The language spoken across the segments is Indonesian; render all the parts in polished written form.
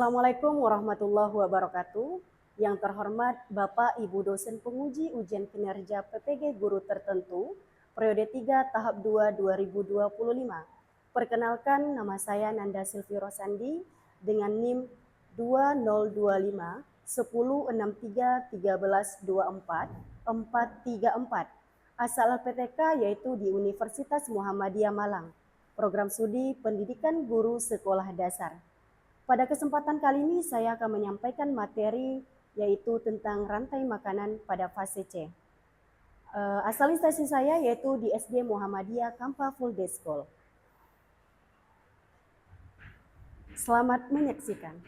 Assalamualaikum warahmatullahi wabarakatuh. Yang terhormat Bapak Ibu dosen penguji ujian kinerja PPG Guru Tertentu, periode 3 tahap 2 2025. Perkenalkan, nama saya Nanda Silvi Rosandi dengan NIM 2025 1063 1324 434. Asal LPTK yaitu di Universitas Muhammadiyah Malang. Program Studi Pendidikan Guru Sekolah Dasar. Pada kesempatan kali ini saya akan menyampaikan materi yaitu tentang rantai makanan pada fase C. Asal instansi saya yaitu di SD Muhammadiyah Kampa Full Day School. Selamat menyaksikan.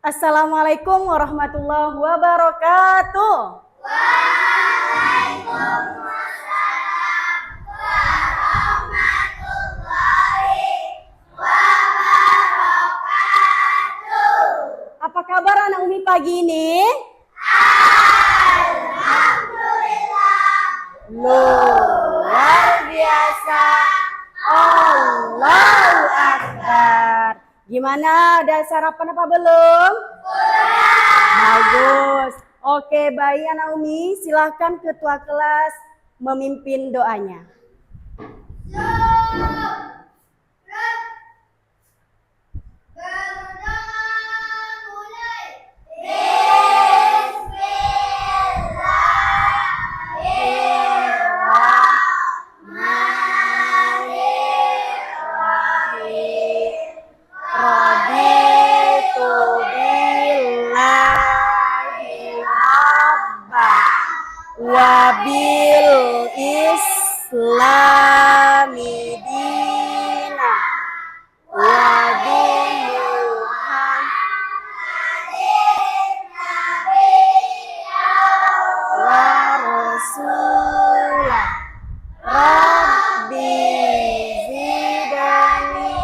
Assalamualaikum warahmatullahi wabarakatuh. Waalaikumsalam warahmatullahi wabarakatuh. Apa kabar anak Umi pagi ini? Alhamdulillah. Luar biasa. Allahu Akbar. Gimana, udah sarapan apa belum? Bagus. Oke, baik anak Umi, silahkan ketua kelas memimpin doanya. Wabil Islami dina wabil wa rasulah Rabbi zidani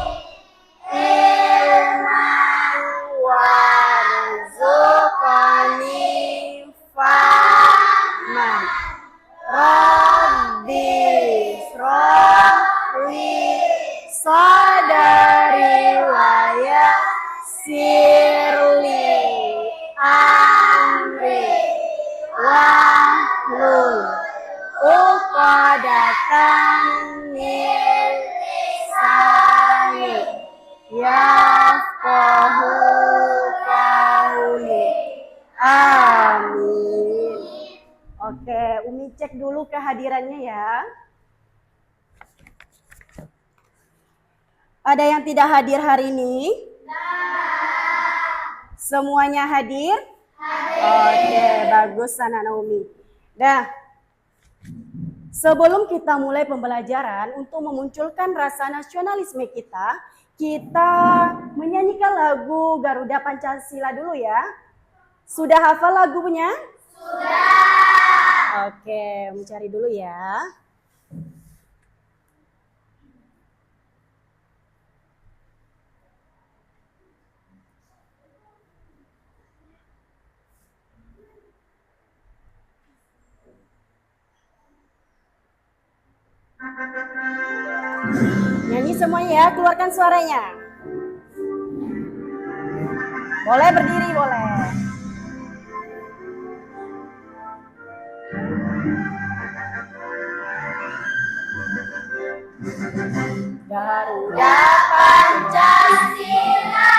ilman warzuqani fahman Rabbi shrahli sadari wa yassirli amri wahlul uqdatan min lisani yafqahu qawli. Amin. Oke, Umi cek dulu kehadirannya ya. Ada yang tidak hadir hari ini? Semuanya hadir? Oke, bagus anak-anak Umi. Nah, sebelum kita mulai pembelajaran untuk memunculkan rasa nasionalisme kita menyanyikan lagu Garuda Pancasila dulu ya. Sudah hafal lagunya? Oke, mencari dulu ya. Nyanyi semuanya ya, keluarkan suaranya. Boleh berdiri, boleh. Garuda Pancasila,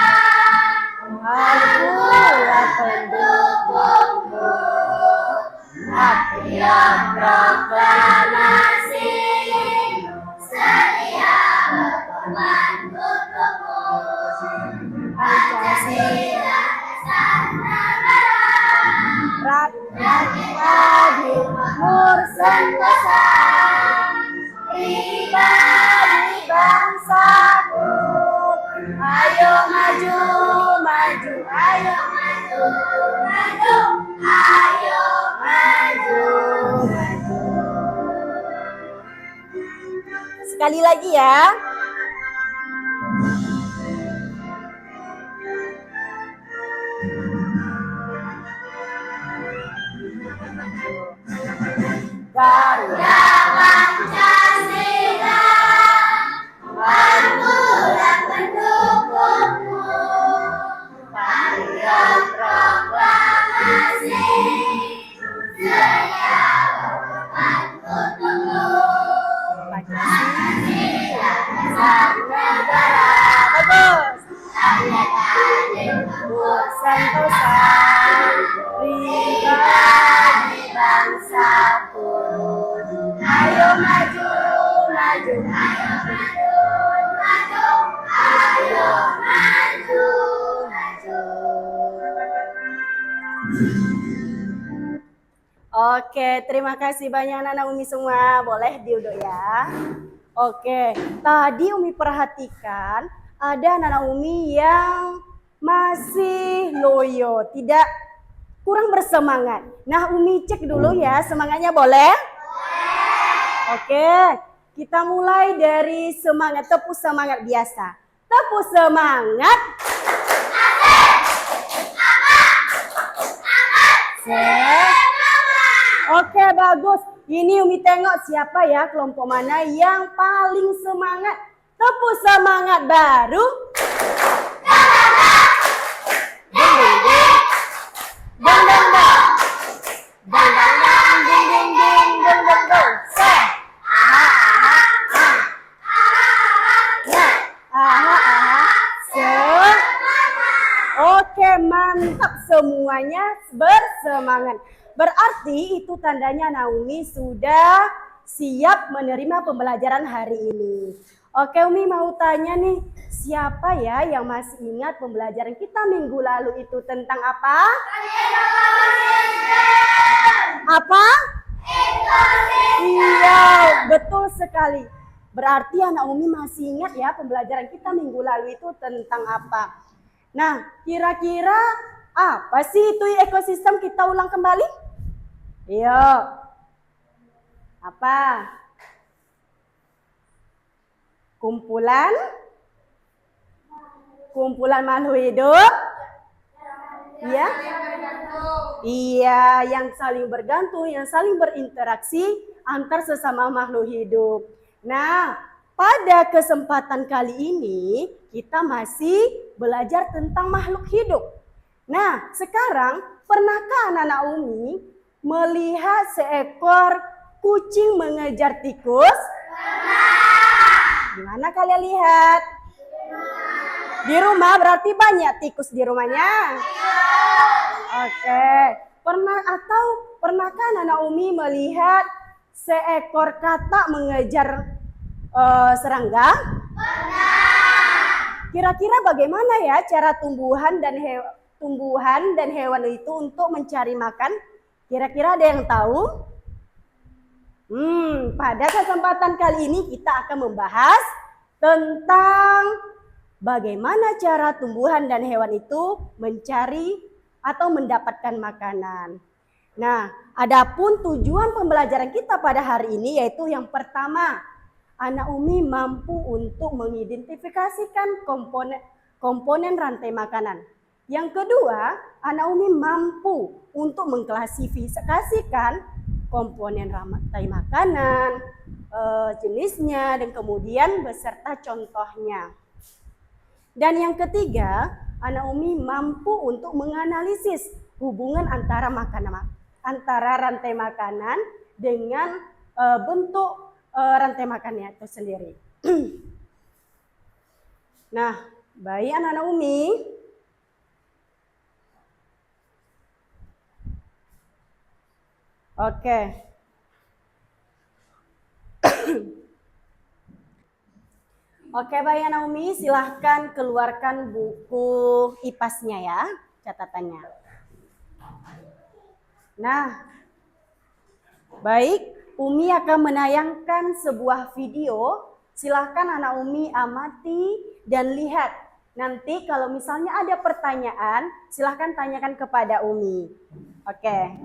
akulah pendukungmu, akhirnya proklamasi, setia berkorban untukmu. Pancasila Nusantara, rakyat adil makmur sentosa, pribadi bangsaku, ayo maju, maju, ayo maju, maju, ayo maju, maju. Sekali lagi ya. Garuda Pancasila, Marmula pendukungmu, Patriot proklamasi, saya untukmu. Pancasila sang negara, bagus. Untuk sentosa pribadi bangsaku. Ayo maju, maju, ayo maju, maju, ayo maju, maju. Oke, terima kasih banyak anak-anak Umi semua. Boleh duduk ya. Oke, tadi Umi perhatikan ada anak-anak Umi yang masih loyo, tidak kurang bersemangat. Nah, Umi cek dulu ya, semangatnya boleh? Oke, kita mulai dari semangat, tepuk semangat biasa. Tepuk semangat. Oke, bagus. Ini Umi tengok siapa ya, kelompok mana yang paling semangat. Tepuk semangat baru. Oke, mantap semuanya bersemangat. Berarti itu tandanya Naomi sudah siap menerima pembelajaran hari ini. Oke, Umi mau tanya nih, siapa ya yang masih ingat pembelajaran kita minggu lalu itu tentang apa? Apa? Iya, betul sekali. Berarti anak Umi masih ingat ya pembelajaran kita minggu lalu itu tentang apa? Nah, kira-kira apa sih itu ekosistem? Kita ulang kembali? Yuk. Apa? Kumpulan makhluk hidup? Iya. Iya, yang saling bergantung, yang saling berinteraksi antar sesama makhluk hidup. Nah, pada kesempatan kali ini kita masih belajar tentang makhluk hidup. Nah, sekarang pernahkah anak-anak Umi melihat seekor kucing mengejar tikus? Di mana kalian lihat? Di rumah, berarti banyak tikus di rumahnya? Oke. Pernahkah anak Umi melihat seekor katak mengejar serangga? Kira-kira bagaimana ya cara tumbuhan dan hewan itu untuk mencari makan? Kira-kira ada yang tahu? Pada kesempatan kali ini kita akan membahas tentang bagaimana cara tumbuhan dan hewan itu mencari atau mendapatkan makanan. Nah, adapun tujuan pembelajaran kita pada hari ini yaitu yang pertama, anak Umi mampu untuk mengidentifikasikan komponen rantai makanan. Yang kedua, anak Umi mampu untuk mengklasifikasikan komponen rantai makanan, jenisnya, dan kemudian beserta contohnya. Dan yang ketiga, anak Umi mampu untuk menganalisis hubungan antara rantai makanan dengan bentuk rantai makannya itu sendiri. Nah, baik anak-anak Umi. Oke. Oke, baik anak Umi, silahkan keluarkan buku IPAS-nya ya, catatannya. Nah, baik, Umi akan menayangkan sebuah video. Silahkan anak Umi amati dan lihat. Nanti kalau misalnya ada pertanyaan, silahkan tanyakan kepada Umi. Oke.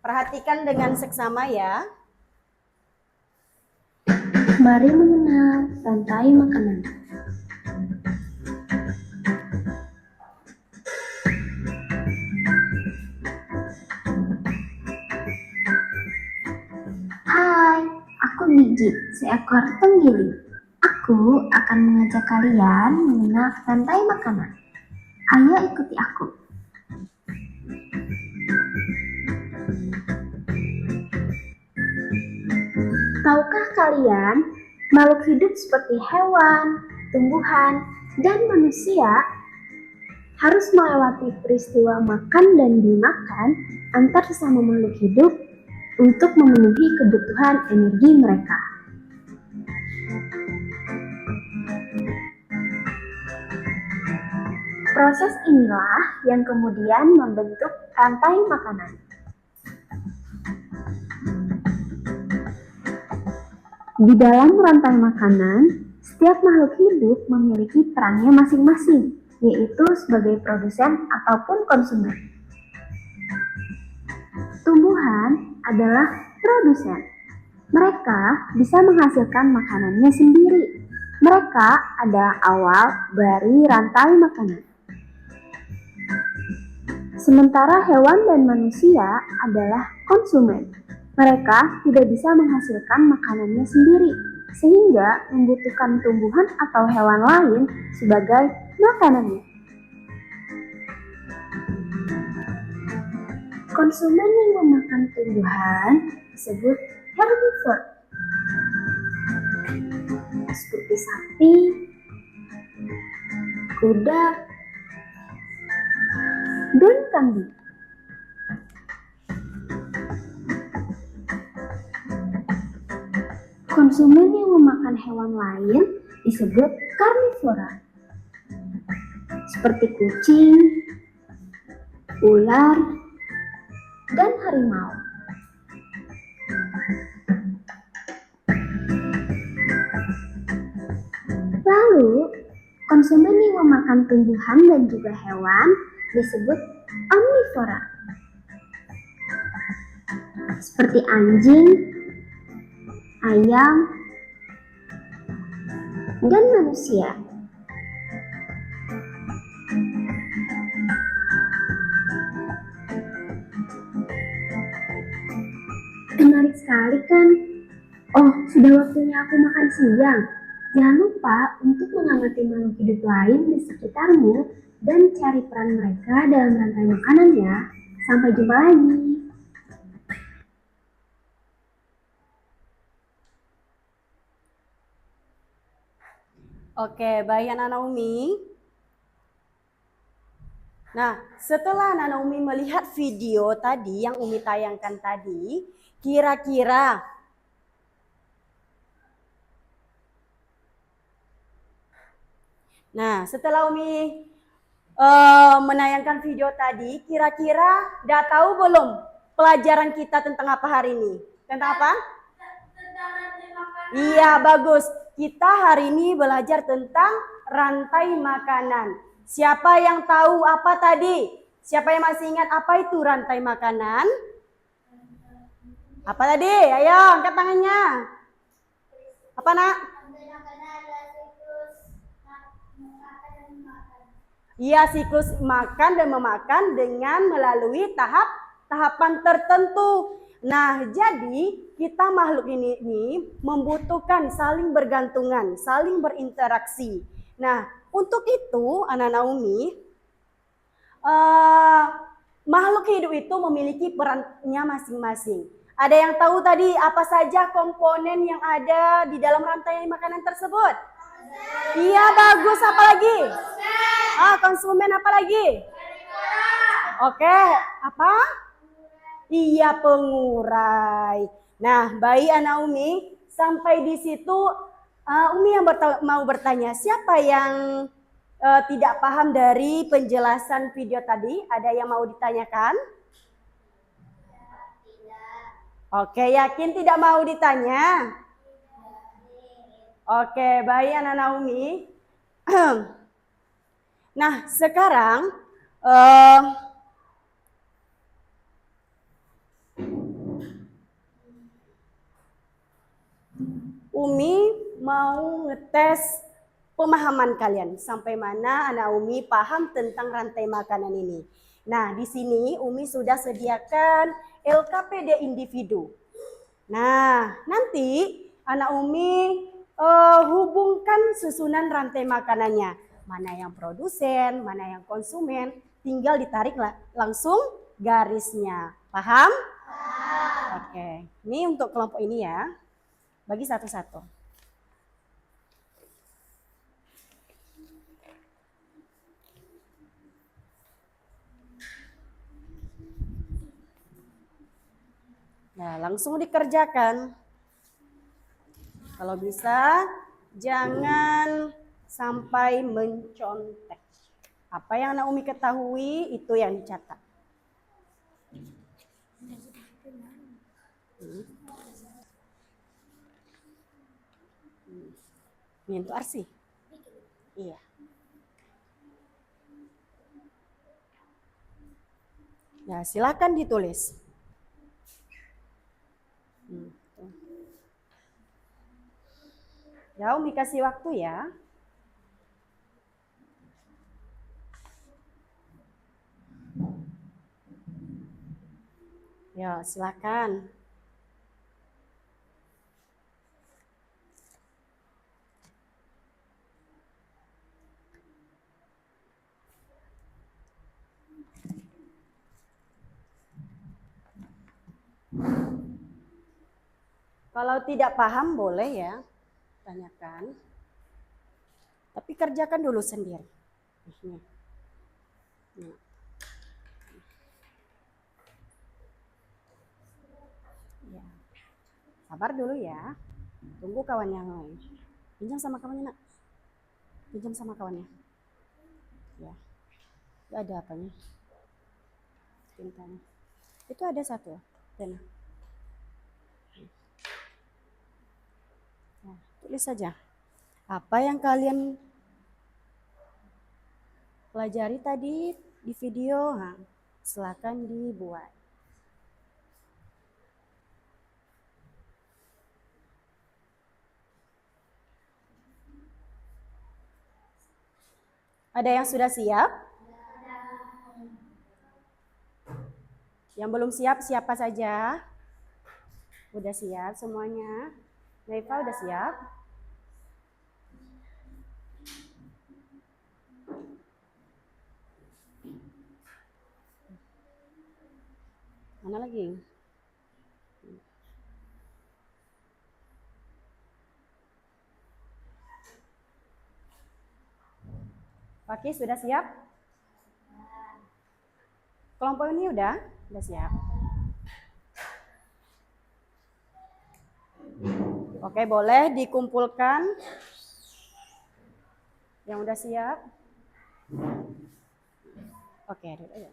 Perhatikan dengan seksama ya. Mari mengenal rantai makanan. biji seekor tenggiling. Aku akan mengajak kalian mengenal rantai makanan. Ayo ikuti aku. Tahukah kalian, makhluk hidup seperti hewan, tumbuhan, dan manusia harus melewati peristiwa makan dan dimakan antar sesama makhluk hidup untuk memenuhi kebutuhan energi mereka. Proses inilah yang kemudian membentuk rantai makanan. Di dalam rantai makanan, setiap makhluk hidup memiliki perannya masing-masing, yaitu sebagai produsen ataupun konsumen. Tumbuhan adalah produsen. Mereka bisa menghasilkan makanannya sendiri. Mereka adalah awal dari rantai makanan. Sementara hewan dan manusia adalah konsumen. Mereka tidak bisa menghasilkan makanannya sendiri, sehingga membutuhkan tumbuhan atau hewan lain sebagai makanannya. Konsumen yang memakan tumbuhan disebut herbivore, seperti sapi, kuda, dan kambing. Konsumen yang memakan hewan lain disebut karnivora, seperti kucing, ular, dan harimau. Lalu, konsumen yang memakan tumbuhan dan juga hewan disebut omnivora, seperti anjing, ayam, dan manusia. Menarik sekali kan? Oh, sudah waktunya aku makan siang. Jangan lupa untuk mengamati makhluk hidup lain di sekitarmu dan cari peran mereka dalam rantai makanan ya. Sampai jumpa lagi. Oke, baik Anak Naomi. Nah, setelah Anak Naomi melihat video tadi yang Umi tayangkan tadi, kira-kira setelah Umi menayangkan video tadi, kira-kira udah tahu belum pelajaran kita tentang apa hari ini? Tentang apa? Tentang rantai makanan. Iya, bagus. Kita hari ini belajar tentang rantai makanan. Siapa yang tahu apa tadi? Siapa yang masih ingat apa itu rantai makanan? Apa tadi? Ayo, angkat tangannya. Apa, Nak? Iya, siklus makan dan memakan dengan melalui tahapan tertentu. Nah, jadi kita makhluk ini membutuhkan saling bergantungan, saling berinteraksi. Nah, untuk itu, Anak Naomi, makhluk hidup itu memiliki perannya masing-masing. Ada yang tahu tadi apa saja komponen yang ada di dalam rantai makanan tersebut? Iya, bagus. Apa lagi? Konsumen apa lagi? Oke, apa? Iya, pengurai. Nah, baik Anak Umi, sampai di situ Umi yang mau bertanya, siapa yang tidak paham dari penjelasan video tadi? Ada yang mau ditanyakan? Oke, yakin tidak mau ditanya? Oke, baik Anak Naomi. Nah, sekarang Umi mau ngetes pemahaman kalian. Sampai mana Anak Umi paham tentang rantai makanan ini. Nah, di sini Umi sudah sediakan LKPD individu. Nah, nanti Anak Umi hubungkan susunan rantai makanannya. Mana yang produsen, mana yang konsumen, tinggal ditarik langsung garisnya. Paham? Oke, ini untuk kelompok ini ya. Bagi satu-satu. Nah, langsung dikerjakan. Kalau bisa, jangan sampai mencontek. Apa yang anak Umi ketahui, itu yang dicatat. Ini untuk Arsi. Iya. Nah, silakan ditulis. Ya, Umi kasih waktu ya. Ya, silakan. Kalau tidak paham boleh ya, tanyakan. Tapi kerjakan dulu sendiri. Ya. Sabar dulu ya. Tunggu kawan yang lain. Pinjam sama kawannya, Nak. Pinjam sama kawannya. Ya. Itu ada apanya? Tintanya. Itu ada satu. Pena. Nah, tulis saja. Apa yang kalian pelajari tadi di video, nah, silakan dibuat. Ada yang sudah siap? Yang belum siap siapa saja? Udah siap semuanya? Naifa udah siap? Mana lagi? Fakih sudah siap? Kelompok ini udah siap. Oke, boleh dikumpulkan. Yang udah siap? Oke, duduk ya.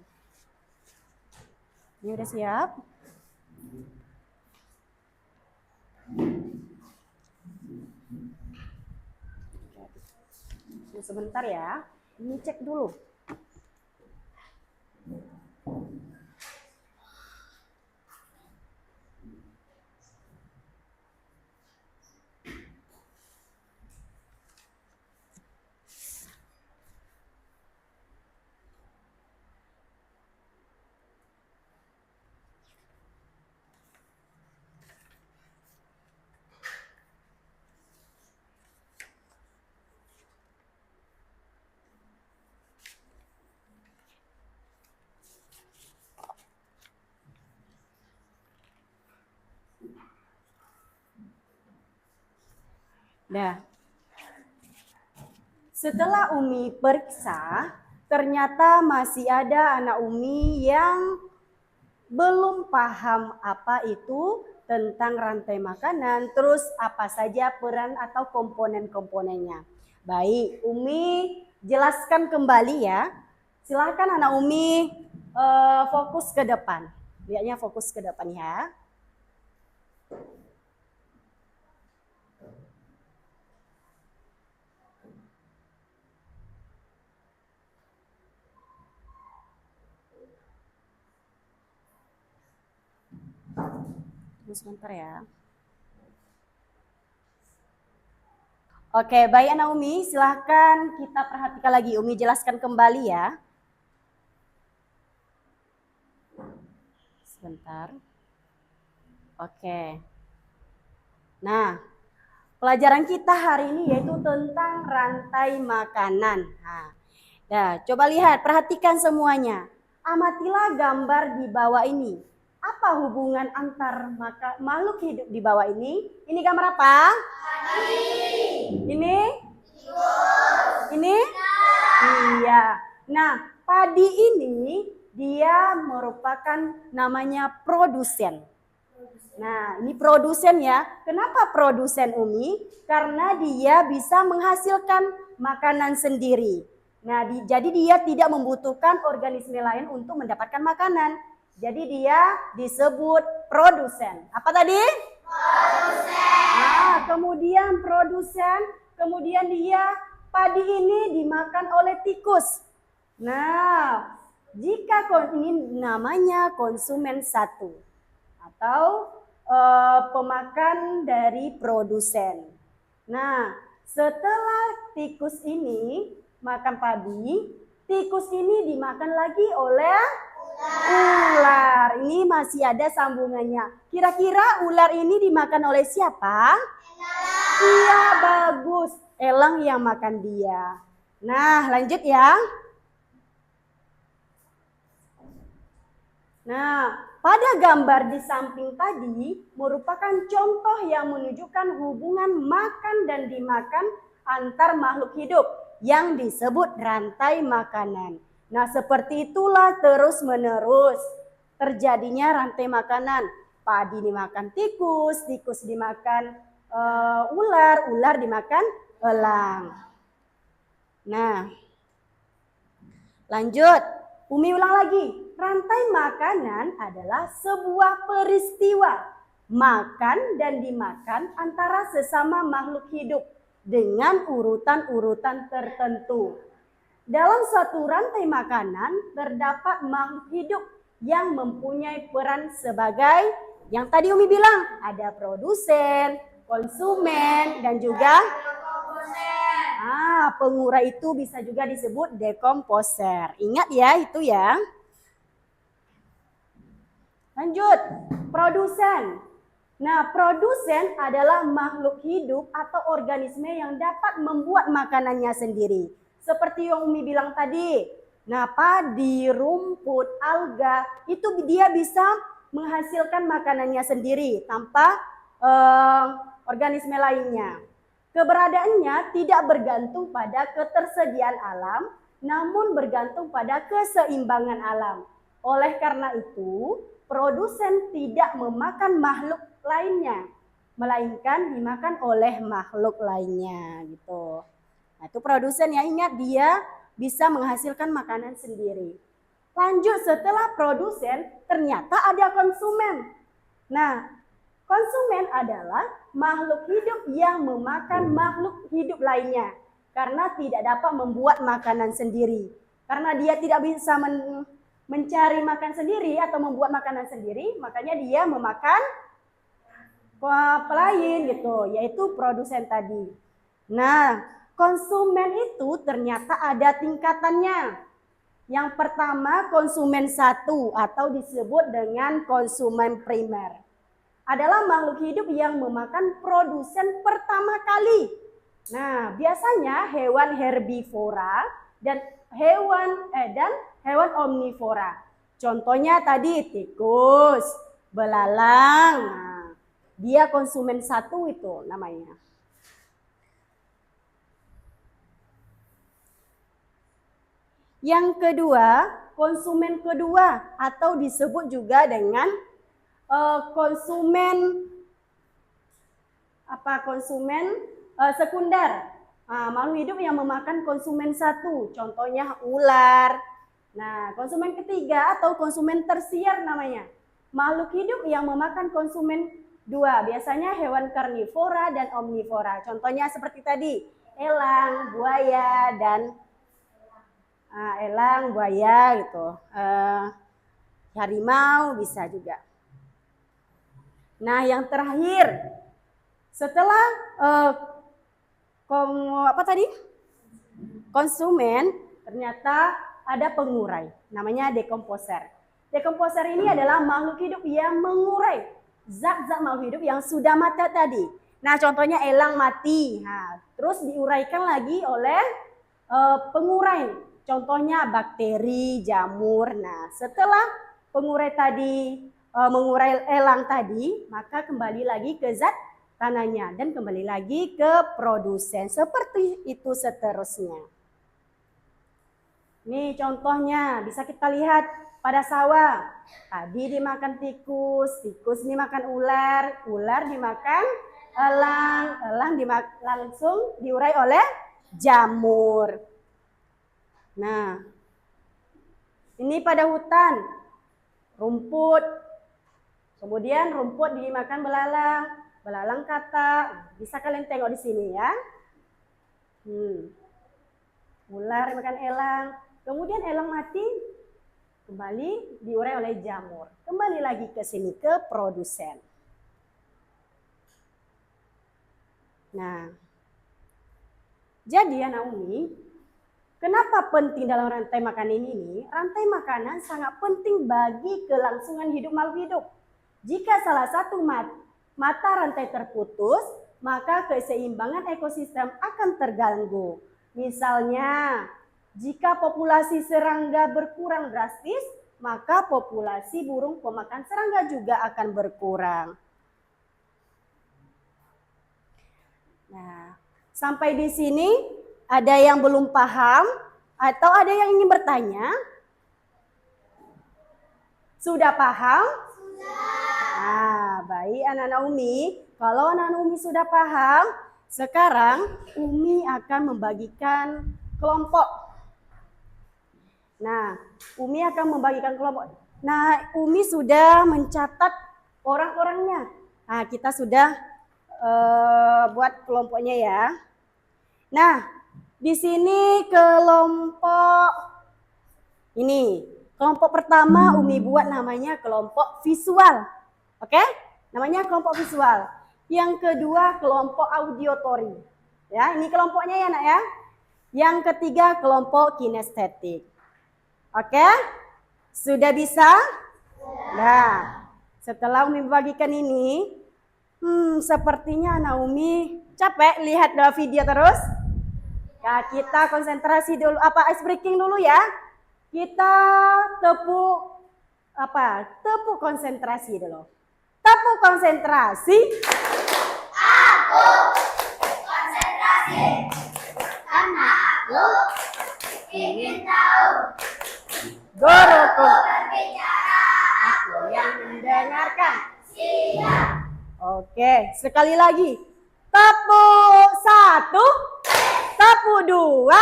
Ini udah siap? Sebentar ya, ini cek dulu. Nah, setelah Umi periksa, ternyata masih ada anak Umi yang belum paham apa itu tentang rantai makanan, terus apa saja peran atau komponen-komponennya. Baik, Umi jelaskan kembali ya. Silahkan anak Umi fokus ke depan. Lihatnya fokus ke depan ya. Tunggu sebentar ya. Oke, baik anak Umi, silahkan kita perhatikan lagi. Umi jelaskan kembali ya. Sebentar. Oke. Nah, Pelajaran kita hari ini yaitu tentang rantai makanan. Nah, coba lihat, perhatikan semuanya. Amatilah gambar di bawah ini. Apa hubungan antar makhluk hidup di bawah ini? Ini gambar apa? Ini? Ini? Iya. Nah, padi ini dia merupakan namanya produsen. Nah, ini produsen ya. Kenapa produsen, Umi? Karena dia bisa menghasilkan makanan sendiri. Nah, jadi dia tidak membutuhkan organisme lain untuk mendapatkan makanan. Jadi dia disebut produsen. Apa tadi? Kemudian produsen, kemudian dia padi ini dimakan oleh tikus. Nah, jika ini namanya konsumen satu atau pemakan dari produsen. Nah, setelah tikus ini makan padi, tikus ini dimakan lagi oleh ular. Ini masih ada sambungannya. Kira-kira ular ini dimakan oleh siapa? Iya, bagus. Elang yang makan dia. Nah, lanjut ya. Nah, pada gambar di samping tadi merupakan contoh yang menunjukkan hubungan makan dan dimakan antar makhluk hidup yang disebut rantai makanan. Nah, seperti itulah terus-menerus terjadinya rantai makanan. Padi dimakan tikus, tikus dimakan ular, ular dimakan elang. Nah, lanjut. Umi ulang lagi. Rantai makanan adalah sebuah peristiwa makan dan dimakan antara sesama makhluk hidup dengan urutan-urutan tertentu. Dalam suatu rantai makanan terdapat makhluk hidup yang mempunyai peran sebagai yang tadi Umi bilang, ada produsen, konsumen, dan juga pengurai itu bisa juga disebut dekomposer. Ingat ya itu ya. Lanjut, produsen. Nah, produsen adalah makhluk hidup atau organisme yang dapat membuat makanannya sendiri. Seperti yang Umi bilang tadi. Nah, padi, rumput, alga, itu dia bisa menghasilkan makanannya sendiri tanpa organisme lainnya. Keberadaannya tidak bergantung pada ketersediaan alam, namun bergantung pada keseimbangan alam. Oleh karena itu, produsen tidak memakan makhluk lainnya, melainkan dimakan oleh makhluk lainnya gitu. Nah, itu produsen ya, ingat dia bisa menghasilkan makanan sendiri. Lanjut, setelah produsen ternyata ada konsumen. Nah, konsumen adalah makhluk hidup yang memakan makhluk hidup lainnya karena tidak dapat membuat makanan sendiri. Karena dia tidak bisa mencari makan sendiri atau membuat makanan sendiri, makanya dia memakan pelayan gitu, yaitu produsen tadi. Nah, konsumen itu ternyata ada tingkatannya. Yang pertama konsumen satu atau disebut dengan konsumen primer. Adalah makhluk hidup yang memakan produsen pertama kali. Nah, biasanya hewan herbivora dan hewan omnivora. Contohnya tadi tikus, belalang. Nah, dia konsumen satu itu namanya. Yang kedua, konsumen kedua atau disebut juga dengan konsumen sekunder. Makhluk hidup yang memakan konsumen satu, contohnya ular. Nah, konsumen ketiga atau konsumen tersier namanya. Makhluk hidup yang memakan konsumen dua, biasanya hewan karnivora dan omnivora. Contohnya seperti tadi, elang, buaya, dan elang, buaya gitu. Harimau bisa juga. Nah, yang terakhir, setelah konsumen, ternyata ada pengurai, namanya dekomposer. Dekomposer ini adalah makhluk hidup yang mengurai zat-zat makhluk hidup yang sudah mati tadi. Nah, contohnya elang mati. Nah, terus diuraikan lagi oleh pengurai. Contohnya bakteri, jamur. Nah, setelah pengurai tadi mengurai elang tadi, maka kembali lagi ke zat tanahnya dan kembali lagi ke produsen. Seperti itu seterusnya. Nih contohnya bisa kita lihat pada sawah. Tadi dimakan tikus, tikus dimakan ular, ular dimakan elang, elang langsung diurai oleh jamur. Nah, ini pada hutan, rumput. Kemudian rumput dimakan belalang, belalang katak. Bisa kalian tengok di sini ya. Ular dimakan elang. Kemudian elang mati, kembali diurai oleh jamur. Kembali lagi ke sini ke produsen. Nah, jadi anak Umi, kenapa penting dalam rantai makanan ini? Rantai makanan sangat penting bagi kelangsungan hidup makhluk hidup. Jika salah satu mata rantai terputus, maka keseimbangan ekosistem akan terganggu. Misalnya, jika populasi serangga berkurang drastis, maka populasi burung pemakan serangga juga akan berkurang. Nah, sampai di sini ada yang belum paham atau ada yang ingin bertanya? Sudah paham? Sudah. Nah, baik anak-anak Umi. Kalau anak-anak Umi sudah paham, sekarang Umi akan membagikan kelompok. Nah, Umi akan membagikan kelompok. Nah, Umi sudah mencatat orang-orangnya. Nah, kita sudah buat kelompoknya ya. Nah, di sini kelompok ini. Kelompok pertama Umi buat namanya kelompok visual. Oke? Namanya kelompok visual. Yang kedua kelompok auditory. Ya, ini kelompoknya ya, Nak ya. Yang ketiga kelompok kinestetik. Oke? Sudah bisa? Nah, setelah Umi bagikan ini, sepertinya anak Umi capek lihat video terus. Nah, kita konsentrasi dulu, ice breaking dulu ya. Kita tepuk konsentrasi dulu. Tepuk konsentrasi. Aku konsentrasi. Anakku ingin tahu. Guruku berbicara. Aku yang mendengarkan. Siap. Oke, sekali lagi. Tepuk 1. Tepuk 2.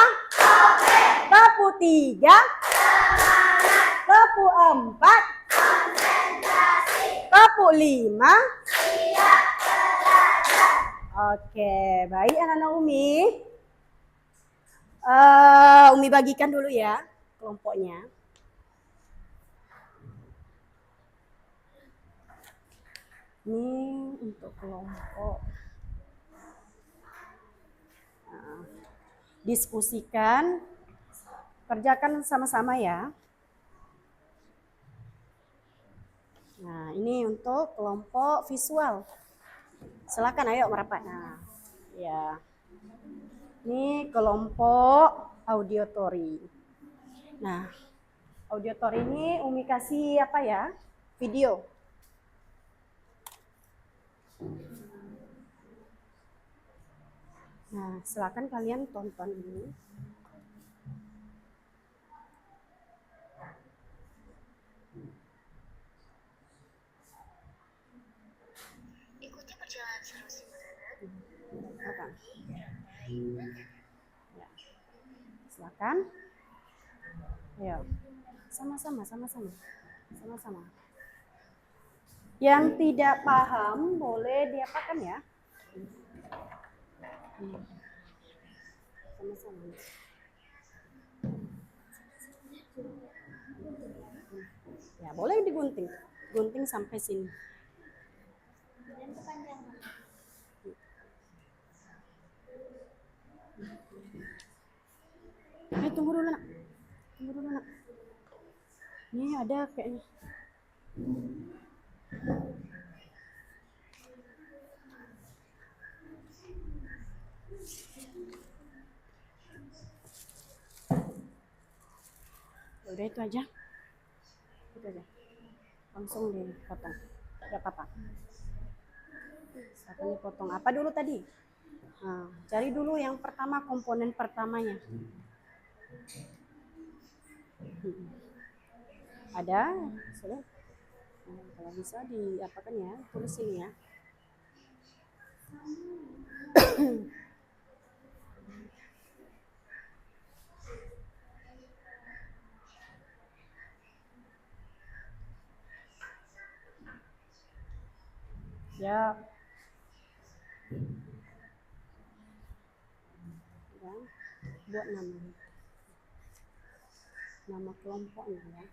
Tepuk 3. Tepuk 4. Tepuk 5. Oke, baik anak-anak Umi. Umi bagikan dulu ya kelompoknya. Ini untuk kelompok. Diskusikan, kerjakan sama-sama ya. Nah, ini untuk kelompok visual. Silakan ayo merapat. Nah, ya. Ini kelompok auditory. Nah, auditory ini Umi kasih apa ya? Video. Nah, silakan kalian tonton ini. Ikuti perjalanan seru Simarana. Apa? Ya. Silakan. Ayo. Sama-sama. Sama-sama. Yang tidak paham boleh diapakan ya? Sama-sama. Ya, boleh digunting. Gunting sampai sini. Tunggu dulu, Nak. Ini ada kayaknya. itu aja. Itu aja. Langsung dipotong. Gak apa-apa. Akan dipotong. Apa dulu tadi? Nah, cari dulu yang pertama, komponen pertamanya. Ada? Sudah? Nah, kalau bisa diapakan ya, tulis ini ya. Ya. Ya. Buat nama kelompoknya ya.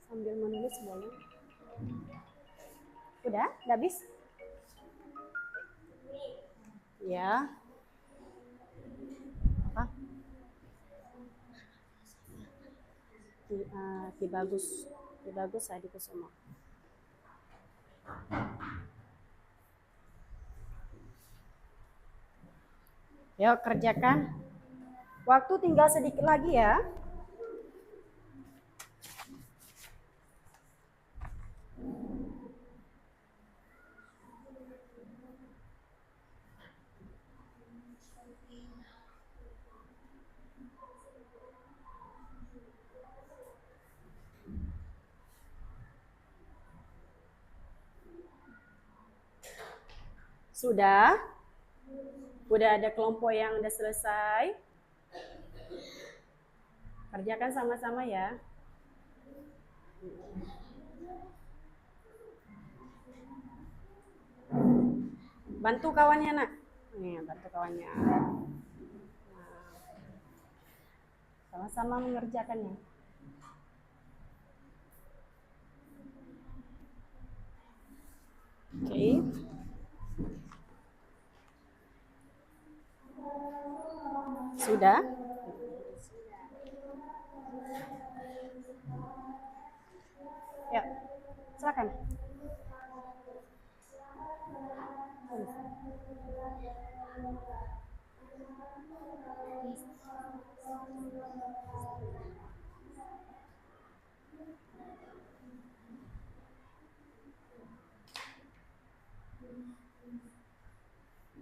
Sambil menulis boleh. Udah habis? Ya. Apa? Ki bagus Adi Kusumo. Yuk kerjakan. Waktu tinggal sedikit lagi ya. Sudah? Udah ada kelompok yang udah selesai? Kerjakan sama-sama ya. Bantu kawannya nak. Nih, bantu kawannya. Nah, sama-sama mengerjakannya. Oke. Sudah? Ya, silakan.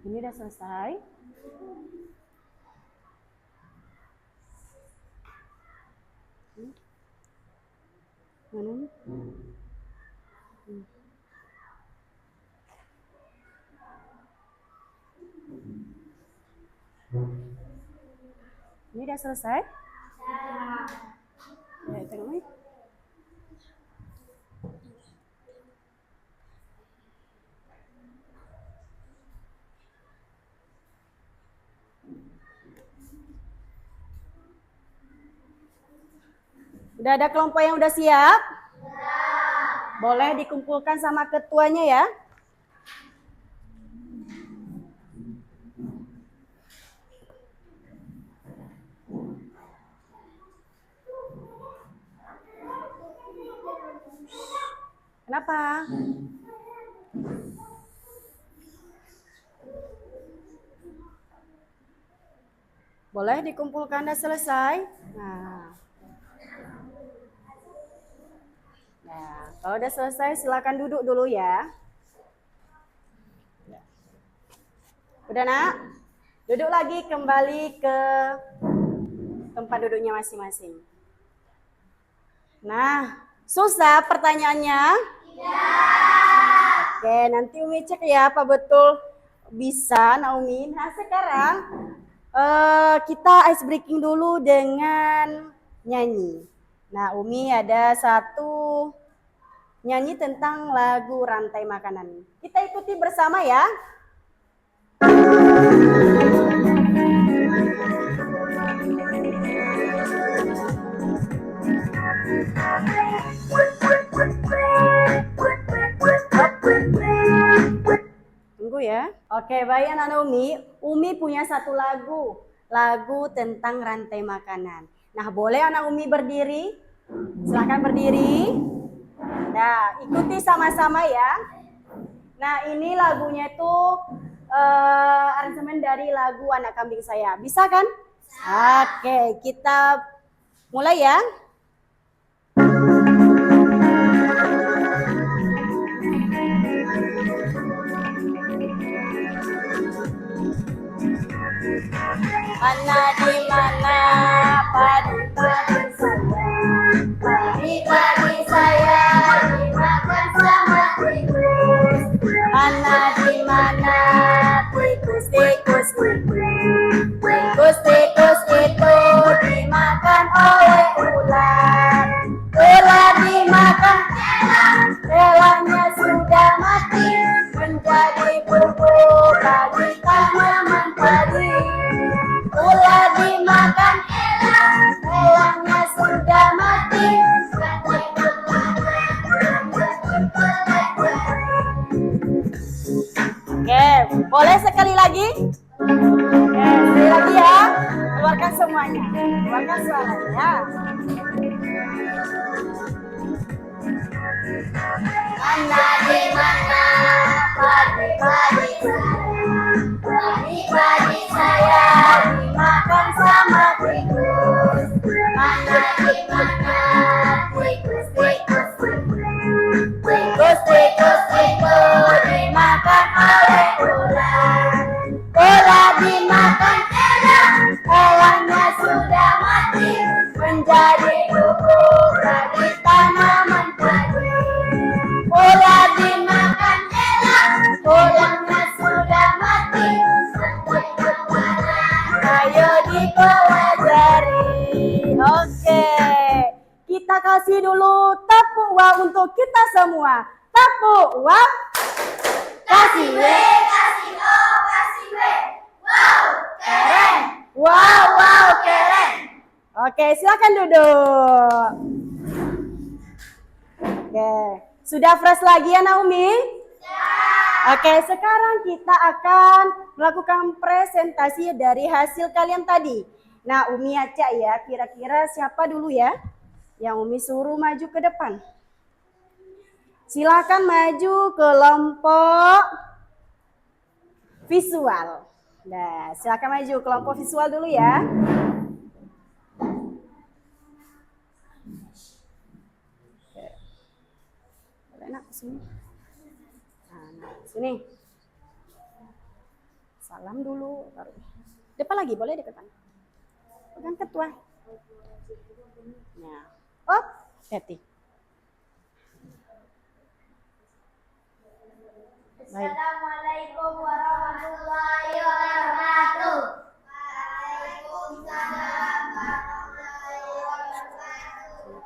Ini udah selesai. Mana nih? Ini udah selesai? Ya, tengok nih. Udah ada kelompok yang udah siap? Boleh dikumpulkan sama ketuanya ya. Kenapa? Boleh dikumpulkan, udah selesai? Nah, kalau udah selesai silakan duduk dulu ya. Udah nak? Duduk lagi, kembali ke tempat duduknya masing-masing. Nah, susah pertanyaannya? Iya. Oke, nanti Umi cek ya apa betul bisa Naomi. Nah sekarang kita ice breaking dulu dengan nyanyi. Nah Umi ada satu nyanyi tentang lagu Rantai Makanan. Kita ikuti bersama ya. Tunggu ya. Oke, baik anak Umi. Umi punya satu lagu tentang rantai makanan. Nah, boleh anak Umi berdiri? Silakan berdiri. Nah, ikuti sama-sama ya. Nah, ini lagunya itu aransemen dari lagu Anak Kambing Saya. Bisa kan? Oke, kita mulai ya. Mana di mana padi-padi saya, padi-padi saya dimakan sama tikus. Mana di mana tikus-tikus itu, tikus-tikus itu dimakan oleh ular. Ular dimakan elang, elangnya sudah mati, menjadi bubur bagi tanaman padi. Ular dimakan elang, elangnya sudah mati. Oke, boleh sekali lagi? Oke, sekali lagi ya. Keluarkan semuanya. Keluarkan suaranya. Mana di mana padi-padi saya, padi-padi saya dimakan sama tikus. Mana di mana tikus-tikus itu, tikus-tikus itu dimakan oleh ular. Ular dimakan elang, elangnya sudah mati, menjadi bubur bagi tanaman padi. Ular dimakan elang, elangnya sudah mati, ayo dipelajari. Oke, kita kasih dulu tepuk wah untuk kita semua. Tepuk wah. Kasih W, kasih O, kasih W. Wow, keren. Wow, keren. Oke, silakan duduk. Oke, sudah fresh lagi ya Naomi? Oke, sekarang kita akan melakukan presentasi dari hasil kalian tadi. Nah, Umi Aca ya, kira-kira siapa dulu ya yang Umi suruh maju ke depan? Silakan maju kelompok visual. Nah, silakan maju kelompok visual dulu ya. Boleh nak sini. Nah, sini. Salam dulu baru. Depan lagi, boleh depan. Pegang ketua. Nah, oh, hati. Assalamualaikum warahmatullahi wabarakatuh. Waalaikumsalam warahmatullahi wabarakatuh.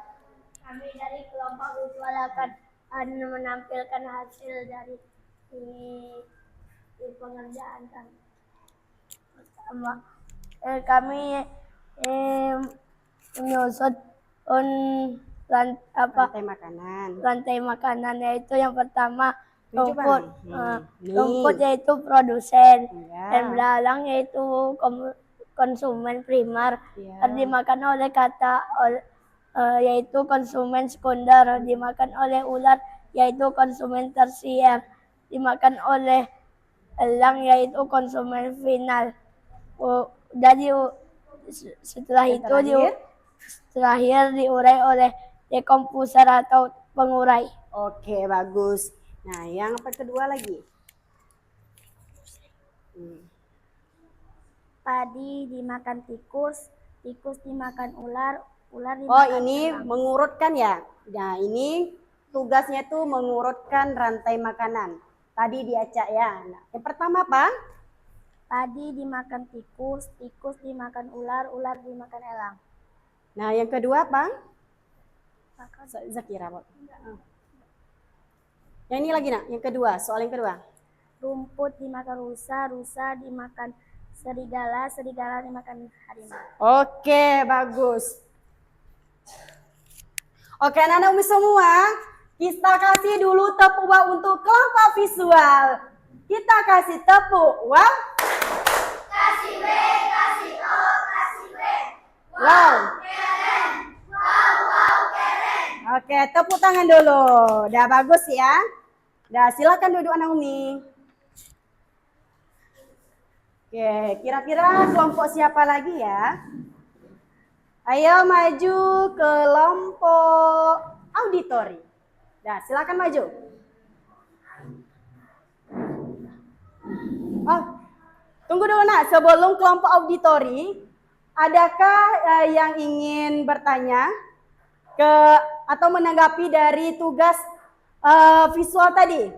Kami dari kelompok visual akan menampilkan hasil dari pengerjaan kami. Pertama, kami menyusut rantai makanan, yaitu yang pertama rumput yaitu produsen, dan belalang yaitu konsumen primer, dimakan oleh yaitu konsumen sekunder, dimakan oleh ular yaitu konsumen tersier, dimakan oleh elang yaitu konsumen final. Jadi setelah itu terakhir diurai oleh dekomposer atau pengurai. Oke, bagus. Nah, yang kedua lagi. Padi dimakan tikus, tikus dimakan ular, ular dimakan Oh, ini elang. mengurutkan ya. Nah, ini tugasnya tuh mengurutkan rantai makanan. Tadi diacak ya. Nah, yang pertama apa? Padi dimakan tikus, tikus dimakan ular, ular dimakan elang. Nah, yang kedua apa? Zakira. Yang ini lagi nak, yang kedua, soal yang kedua. Rumput dimakan rusa, rusa dimakan serigala, serigala dimakan harimau. Oke, bagus. Oke, anak-anak Umi semua, kita kasih dulu tepuk wah untuk kelompok visual. Kita kasih tepuk wah. Kasih W, kasih O, kasih W. Wow. Keren. Wow, keren. Oke, tepuk tangan dulu. Udah bagus ya. Udah, silakan duduk Anak Umi. Oke, kira-kira kelompok siapa lagi ya? Ayo maju kelompok auditori. Nah, silakan maju. Oh, tunggu dulu nak, sebelum kelompok auditori, adakah yang ingin bertanya ke atau menanggapi dari tugas visual tadi?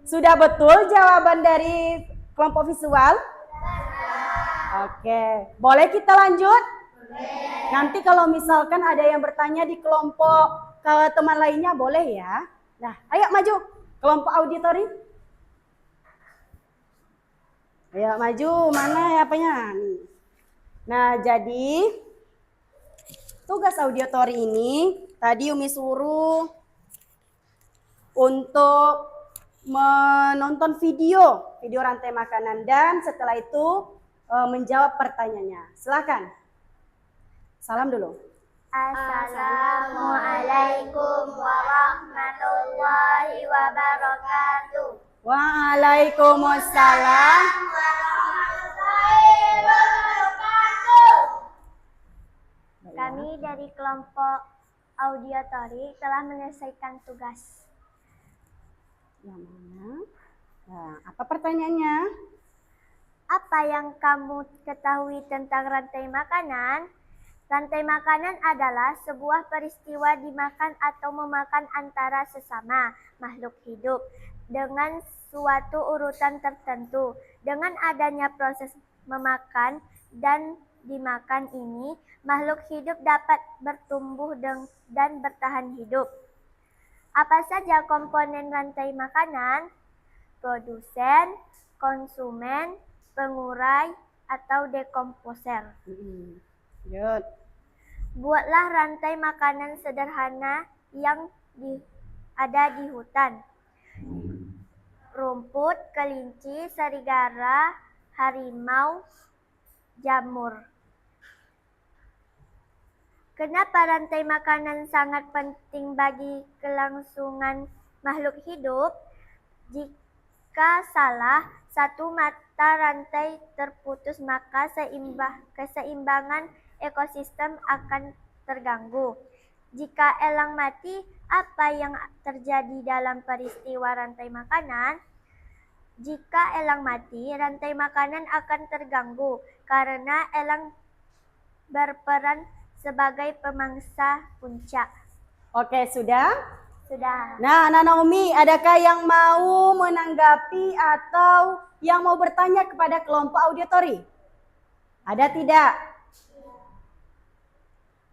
Sudah betul jawaban dari kelompok visual? Oke, boleh kita lanjut? Nanti kalau misalkan ada yang bertanya di kelompok ke teman lainnya boleh ya. Nah, ayo maju kelompok auditori. Ayo maju, mana ya apanya? Nah, jadi tugas auditori ini tadi Umi suruh untuk menonton video rantai makanan dan setelah itu menjawab pertanyaannya. Silakan. Salam dulu. Assalamualaikum warahmatullahi wabarakatuh. Waalaikumsalam. Kami dari kelompok auditori telah menyelesaikan tugas. Yang mana? Nah, apa pertanyaannya? Apa yang kamu ketahui tentang rantai makanan? Rantai makanan adalah sebuah peristiwa dimakan atau memakan antara sesama makhluk hidup dengan suatu urutan tertentu. Dengan adanya proses memakan dan dimakan ini, makhluk hidup dapat bertumbuh dan bertahan hidup. Apa saja komponen rantai makanan? Produsen, konsumen, pengurai, atau dekomposer. Good. Buatlah rantai makanan sederhana yang ada di hutan. Rumput, kelinci, serigala, harimau, jamur. Kenapa rantai makanan sangat penting bagi kelangsungan makhluk hidup? Jika salah satu mata rantai terputus, maka keseimbangan ekosistem akan terganggu. Jika elang mati, apa yang terjadi dalam peristiwa rantai makanan? Jika elang mati, rantai makanan akan terganggu karena elang berperan sebagai pemangsa puncak. Oke, sudah? Sudah. Nah, Nana Umi, adakah yang mau menanggapi atau yang mau bertanya kepada kelompok auditori? Ada tidak?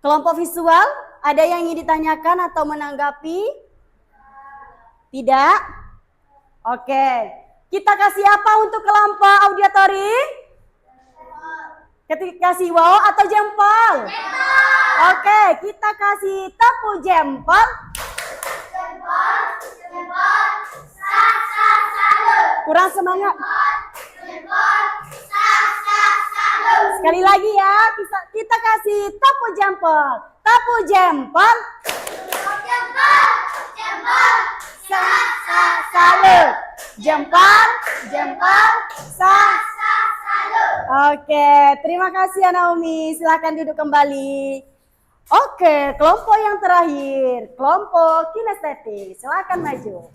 Kelompok visual, ada yang ingin ditanyakan atau menanggapi? Tidak? Oke. Kita kasih apa untuk kelompok auditori? Kasih wow atau jempol? Oke, kita kasih tepuk jempol. Kurang semangat. Sekali lagi ya, kita kasih tepuk jempol. Tepuk jempol. Salut. Jempol, salut. Oke, terima kasih Naomi. Silakan duduk kembali. Oke, kelompok yang terakhir, kelompok kinestetik. Silakan maju.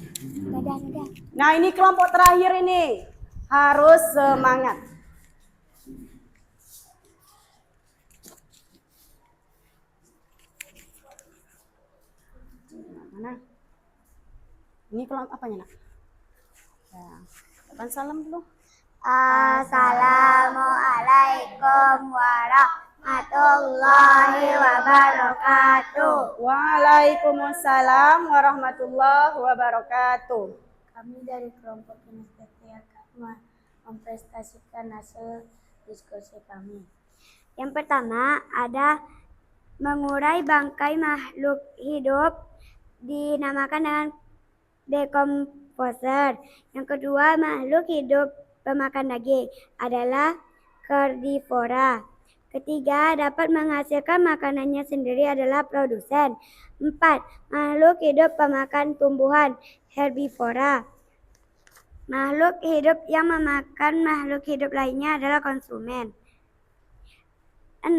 Nah, ini kelompok terakhir ini. Harus semangat. Mana? Ini kelompok apanya, Nak? Ya, tekan salam dulu. Assalamualaikum warahmatullahi wabarakatuh. Waalaikumsalam warahmatullahi wabarakatuh. Kami dari kelompok kinestetik akan mempresentasikan hasil diskusi kami. Yang pertama ada mengurai bangkai makhluk hidup dinamakan dengan dekomposer. Yang kedua, makhluk hidup pemakan daging adalah karnivora. Ketiga, dapat menghasilkan makanannya sendiri adalah produsen. 4. Makhluk hidup pemakan tumbuhan, herbivora. Makhluk hidup yang memakan makhluk hidup lainnya adalah konsumen. 6.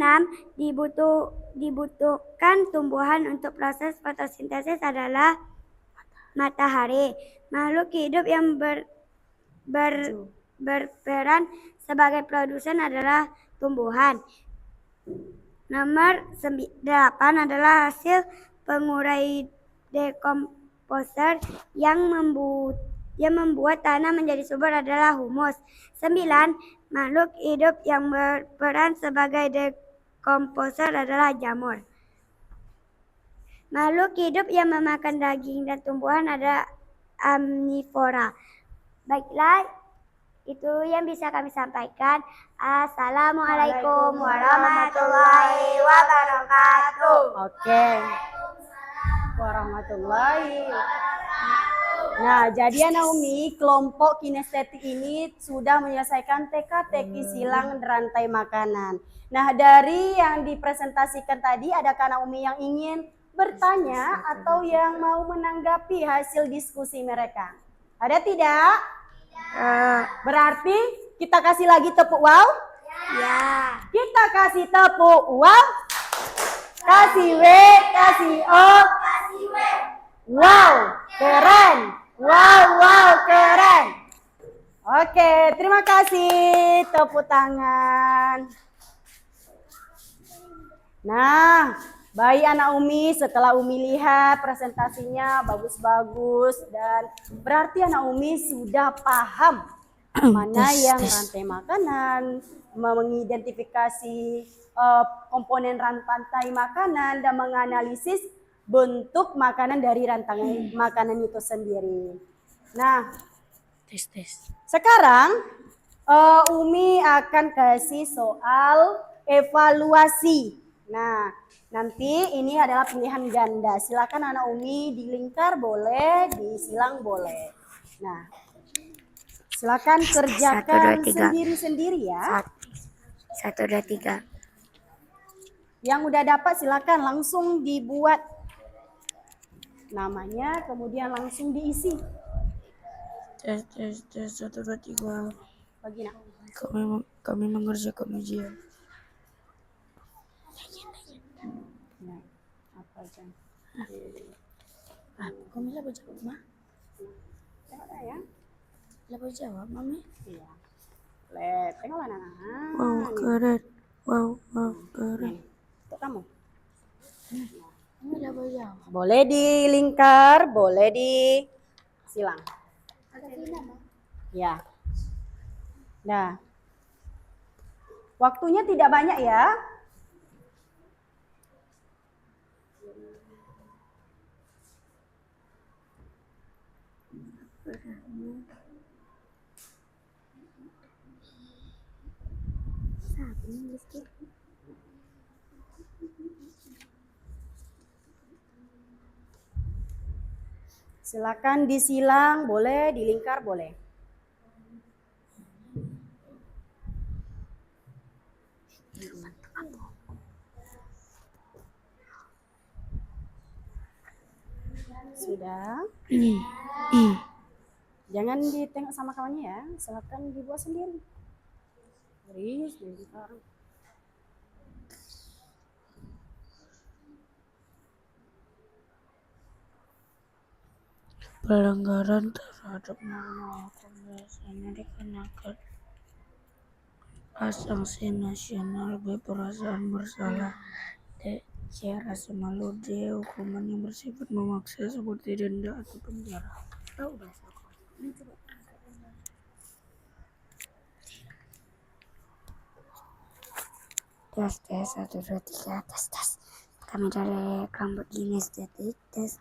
Dibutuhkan tumbuhan untuk proses fotosintesis adalah matahari. Makhluk hidup yang berperan sebagai produsen adalah tumbuhan. Nomor 8 adalah hasil pengurai dekomposer yang membuat tanah menjadi subur adalah humus. 9. Makhluk hidup yang berperan sebagai dekomposer adalah jamur. Makhluk hidup yang memakan daging dan tumbuhan adalah omnivora. Baiklah, itu yang bisa kami sampaikan. Assalamualaikum warahmatullahi wabarakatuh. Oke. Warahmatullahi. Nah, jadi Naomi, kelompok kinestetik ini sudah menyelesaikan teka-teki silang rantai makanan. Nah, dari yang dipresentasikan tadi, adakah Naomi yang ingin bertanya atau yang mau menanggapi hasil diskusi mereka? Ada tidak? Berarti kita kasih lagi tepuk wow? Ya. Kita kasih tepuk wow. Kasih W, kasih O. Wow, keren. Wow, keren. Oke, terima kasih. Tepuk tangan. Nah, baik anak Umi, setelah Umi lihat presentasinya bagus-bagus dan berarti anak Umi sudah paham mana yang rantai makanan, mengidentifikasi komponen rantai makanan dan menganalisis bentuk makanan dari rantai makanan itu sendiri. Nah, sekarang Umi akan kasih soal evaluasi. Nah, nanti ini adalah pilihan ganda. Silakan anak Umi dilingkar boleh, disilang boleh. Nah, silakan kerjakan sendiri-sendiri ya. 1, 2, 3. Yang udah dapat silakan langsung dibuat namanya, kemudian langsung diisi. Tes 1, 2, 3. Bagi nak. Kami mengerjakan ujian. Nah, apa aja? Kami lah jawab, Ma. Tengok dah ya. Lah jawab, Mami. Iya. Lihat, tengok mana. Wow, keren. Wow, keren. Nih, untuk kamu. Kami lah jawab. Boleh dilingkar, boleh disilang. Ya. Nah, waktunya tidak banyak ya. Silakan disilang, boleh dilingkar, boleh. Sudah? Jangan ditengok sama kawannya ya, silakan dibuat sendiri. Dilingkar. Pelanggaran terhadap norma hukum biasanya dikenakan A. Sanksi nasional, B. Perasaan bersalah, C. Rasa malu, D. Hukuman yang bersifat memaksa seperti denda atau penjara. Tes 1, 2, 3. Tes. Kami dari kelompok kinestetik. Tes.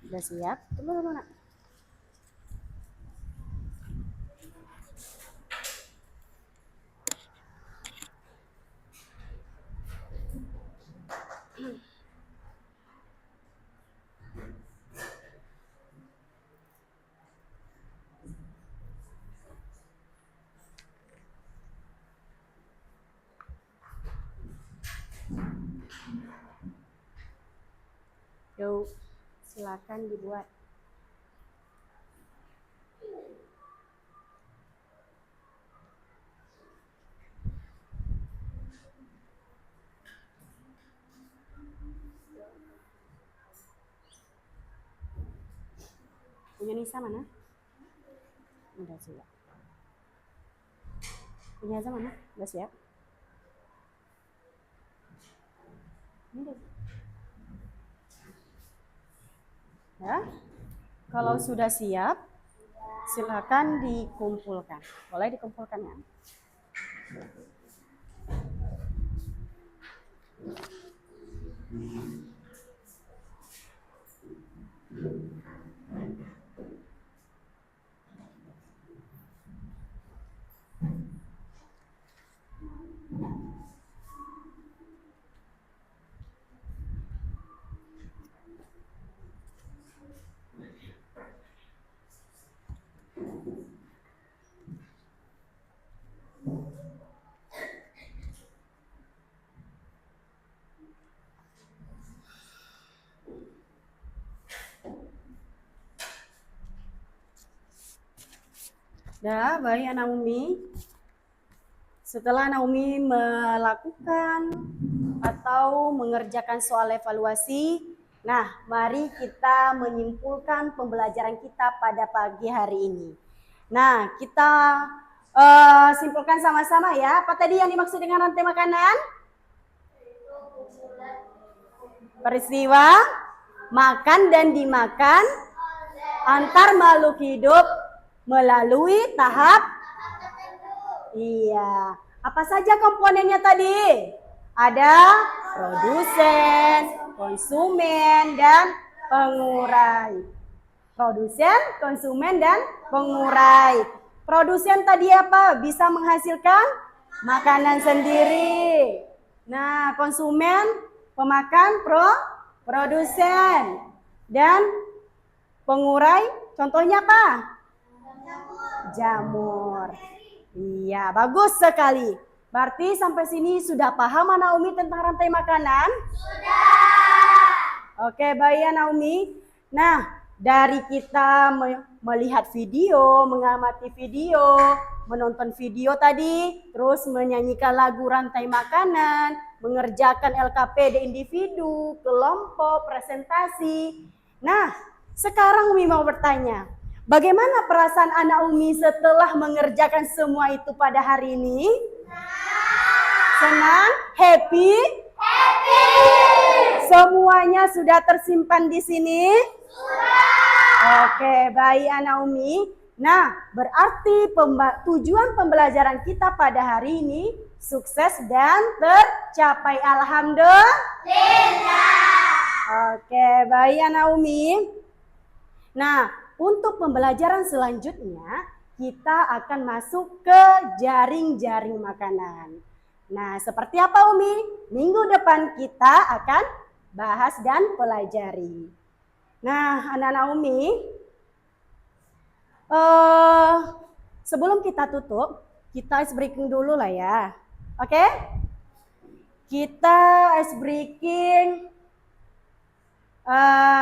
Sudah siap? Tunggu dulu nak. wabarakatuh. Silakan dibuat. Punya Nisa mana? Udah siap. Punya Azam mana? Udah siap. Ini. Ya. Kalau sudah siap, silakan dikumpulkan. Boleh dikumpulkan ya. Dah, baik Anak Umi. Setelah Naomi melakukan atau mengerjakan soal evaluasi, nah mari kita menyimpulkan pembelajaran kita pada pagi hari ini. Nah, kita simpulkan sama-sama ya. Apa tadi yang dimaksud dengan rantai makanan? Peristiwa makan dan dimakan antar makhluk hidup melalui tahap. Iya. Apa saja komponennya tadi? Ada produsen, konsumen, dan pengurai. Produsen, konsumen, dan pengurai. Produsen tadi apa? Bisa menghasilkan makanan sendiri. Nah, konsumen, pemakan, produsen. Dan pengurai, contohnya apa? Jamur. Iya, bagus sekali. Berarti sampai sini sudah paham Naomi tentang rantai makanan? Sudah. Oke, baik Naomi. Nah, dari kita melihat video, mengamati video, menonton video tadi, terus menyanyikan lagu rantai makanan, mengerjakan LKP di individu, kelompok, presentasi. Nah, sekarang Umi mau bertanya, bagaimana perasaan anak Umi setelah mengerjakan semua itu pada hari ini? Senang? Happy? Happy! Semuanya sudah tersimpan di sini? Sudah. Oke, baik anak Umi. Nah, berarti tujuan pembelajaran kita pada hari ini sukses dan tercapai. Alhamdulillah. Oke, baik anak Umi. Nah, untuk pembelajaran selanjutnya, kita akan masuk ke jaring-jaring makanan. Nah, seperti apa Umi? Minggu depan kita akan bahas dan pelajari. Nah, anak-anak Umi, sebelum kita tutup, kita ice breaking dulu lah ya. Oke? Kita ice breaking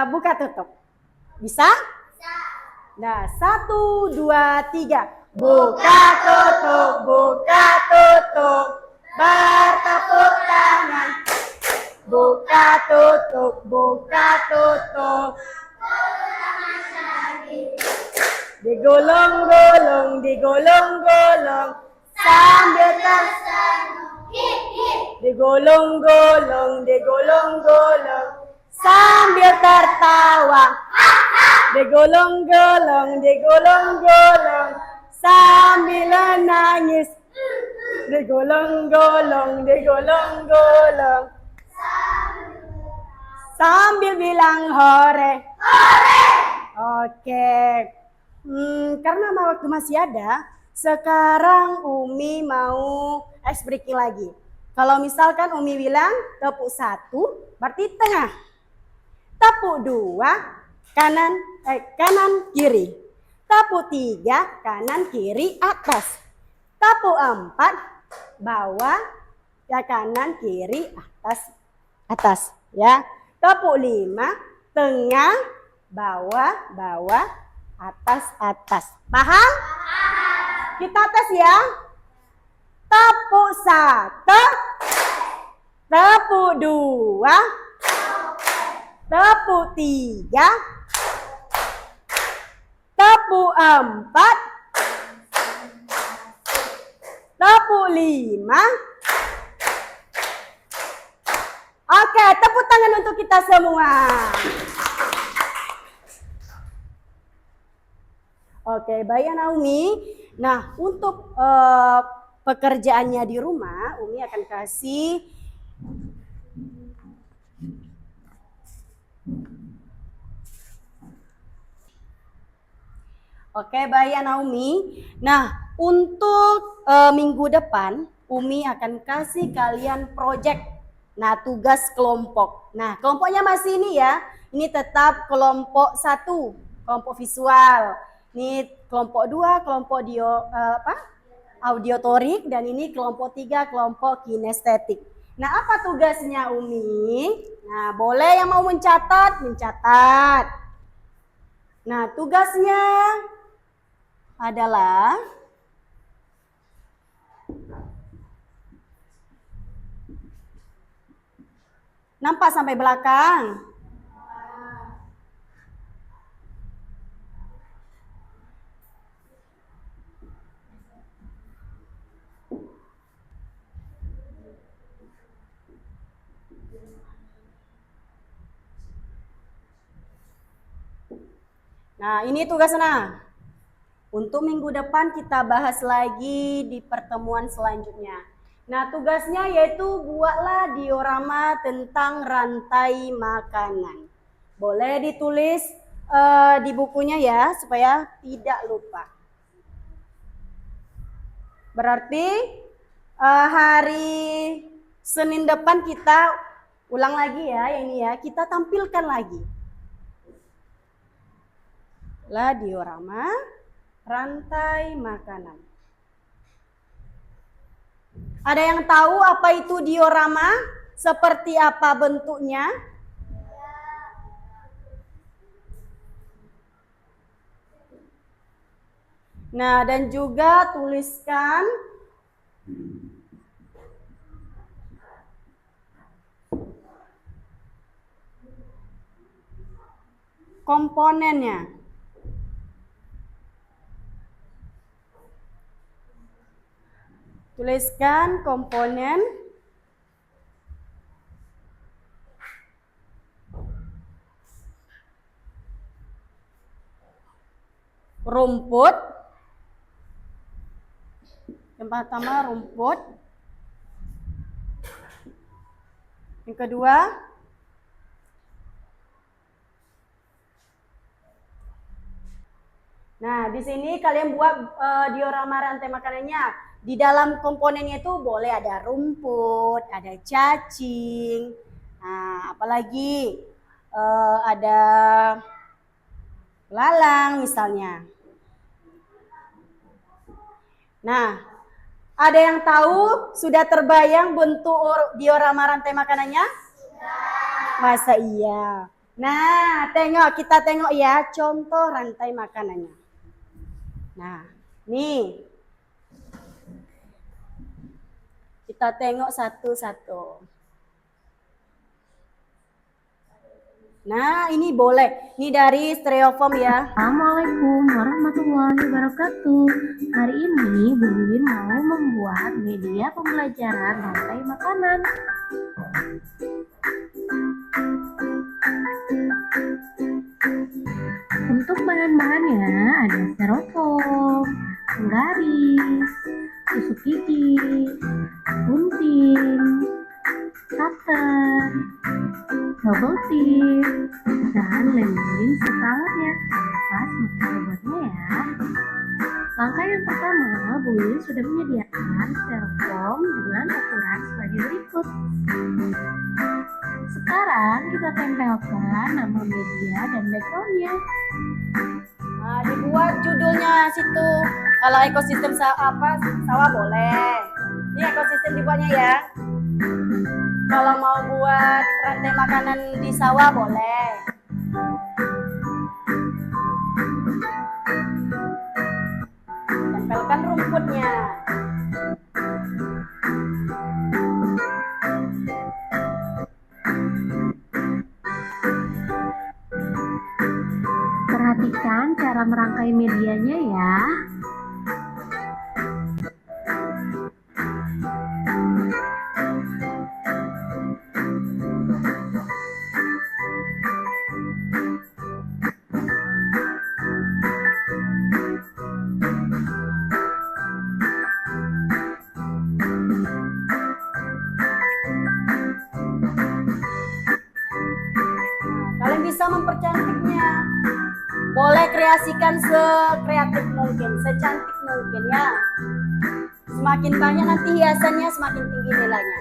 buka tutup. Bisa? Nah, 1, 2, 3. Buka tutup, bertepuk tangan. Buka tutup. Digulung-gulung, sambil digulung-gulung, sambil tertawa. Digulung-gulung, sambil nangis. Digulung-gulung, sambil bilang hore. Oke. Karena waktu masih ada, sekarang Umi mau ice breaking lagi. Kalau misalkan Umi bilang tepuk 1, berarti tengah. Tepuk 2, kanan kiri. Tepuk 3, kanan kiri atas. Tepuk 4, bawah, ya kanan kiri atas ya. Tepuk 5, tengah, bawah, bawah, atas, atas. Paham? Kita tes ya. Tepuk 1, tepuk 2, tepuk 3, tepuk 4, tepuk 5. Oke, tepuk tangan untuk kita semua. Oke, baik ya Naomi. Nah, untuk pekerjaannya di rumah, Umi akan kasih Oke, baik ya Naomi. Nah, untuk minggu depan, Umi akan kasih kalian project. Nah, tugas kelompok. Nah, kelompoknya masih ini ya. Ini tetap kelompok 1, kelompok visual. Ini kelompok 2, kelompok audiotorik, dan ini kelompok 3, kelompok kinestetik. Nah, apa tugasnya Umi? Nah, boleh yang mau mencatat. Nah, tugasnya adalah nampak sampai belakang. Nah, ini tugasnya. Untuk minggu depan kita bahas lagi di pertemuan selanjutnya. Nah, tugasnya yaitu buatlah diorama tentang rantai makanan. Boleh ditulis di bukunya ya, supaya tidak lupa. Berarti hari Senin depan kita ulang lagi ya, yang ini ya, kita tampilkan lagi. Lah diorama rantai makanan. Ada yang tahu apa itu diorama? Seperti apa bentuknya? Nah, dan juga tuliskan komponennya. Tuliskan komponen rumput. Yang pertama rumput. Yang kedua nah, di sini kalian buat diorama rantai makanannya. Di dalam komponennya itu boleh ada rumput, ada cacing, nah, apalagi ada lalang misalnya. Nah, ada yang tahu sudah terbayang bentuk diorama rantai makanannya? Masa iya? Nah, kita tengok ya contoh rantai makanannya. Nah, nih. Kita tengok satu-satu. Nah, ini boleh. Ini dari Stereofoam ya. Assalamualaikum warahmatullahi wabarakatuh. Hari ini Bu Wiwin mau membuat media pembelajaran rantai makanan. Untuk bahan-bahannya ada styrofoam, penggaris, tusuk gigi, gunting, cutter, bubble tip, dan lem serta alatnya. Pas membuatnya ya. Langkah yang pertama, Bu Wiwin sudah menyediakan styrofoam dengan ukuran sebagai berikut. Sekarang kita tempelkan nama media dan backgroundnya. Nah, dibuat judulnya situ. Kalau ekosistem sawah boleh. Ini ekosistem dibuatnya ya. Kalau mau buat rantai makanan di sawah boleh. cantiknya. Perhatikan cara merangkai medianya ya. Kalian bisa mempercantiknya. Boleh kreasikan sekreatif mungkin, secantik mungkin ya. Semakin banyak nanti hiasannya, semakin tinggi nilainya.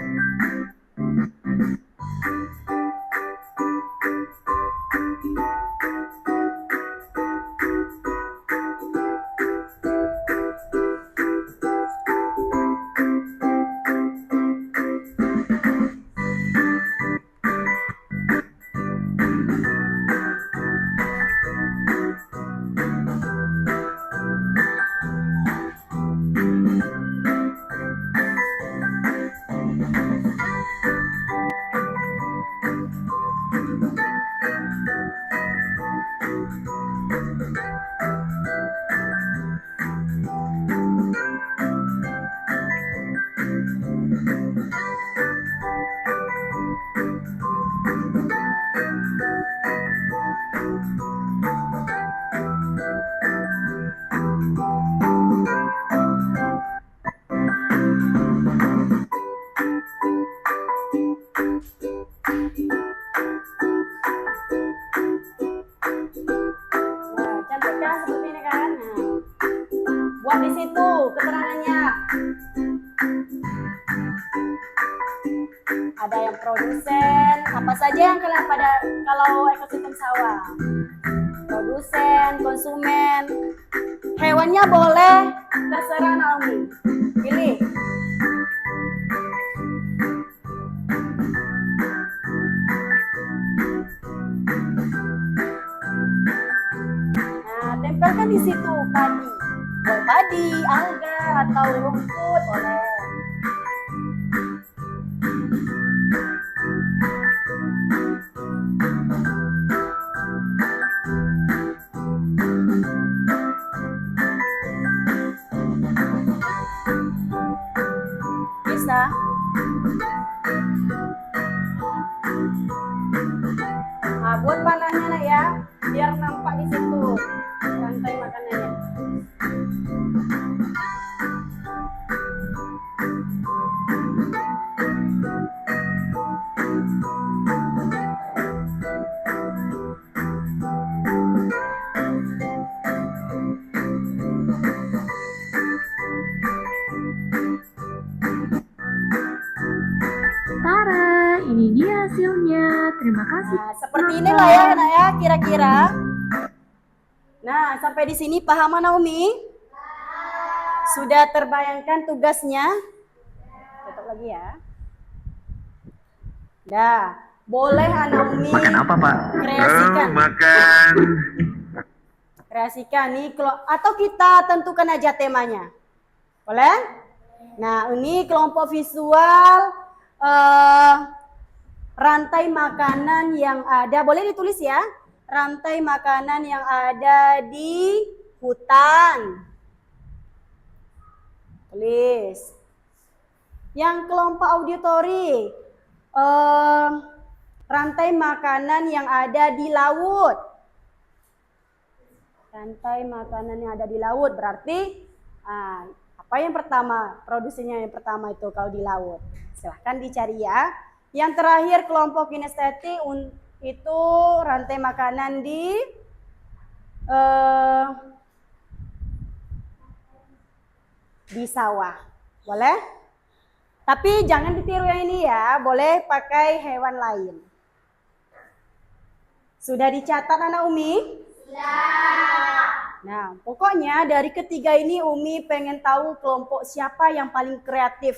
Cantikkan seperti ini kan. Nah, buat di situ keterangannya. Ada yang produsen, apa saja yang kalian pada kalau ekosistem sawah. Produsen, konsumen, hewannya boleh terserah Naomi. Pilih. Nah, tempelkan di situ padi. Boleh padi, alga, atau rumput boleh. Bisa. Nah, buat panahnya nak ya, biar nampak di situ rantai makanannya. Tara, ini dia hasilnya. Terima kasih. Nah, seperti inilah ya nak ya kira-kira. Nah, sampai di sini paham Naomi? Sudah terbayangkan tugasnya? Tutup lagi ya. Dah, boleh Naomi Makan apa, Pak? kreasikan. Makan. Kreasikan nih atau kita tentukan aja temanya. Boleh? Nah, ini kelompok visual rantai makanan yang ada, boleh ditulis ya, rantai makanan yang ada di hutan. Tulis. Yang kelompok auditori, rantai makanan yang ada di laut. Rantai makanan yang ada di laut berarti apa yang pertama, produksinya yang pertama itu kalau di laut. Silahkan dicari ya. Yang terakhir kelompok kinestetik itu rantai makanan di sawah. Boleh? Tapi jangan ditiru yang ini ya, boleh pakai hewan lain. Sudah dicatat anak Umi? Nah, pokoknya dari ketiga ini Umi pengen tahu kelompok siapa yang paling kreatif,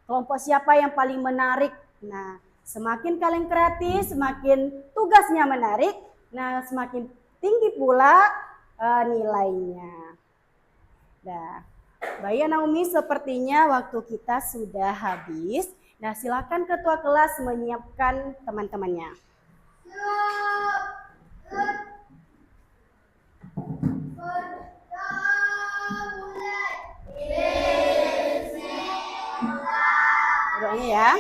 kelompok siapa yang paling menarik. Nah, semakin kalian kreatif, semakin tugasnya menarik, nah semakin tinggi pula nilainya. Nah, Baik, Naomi, sepertinya waktu kita sudah habis. Nah, silakan ketua kelas menyiapkan teman-temannya. Doanya ya.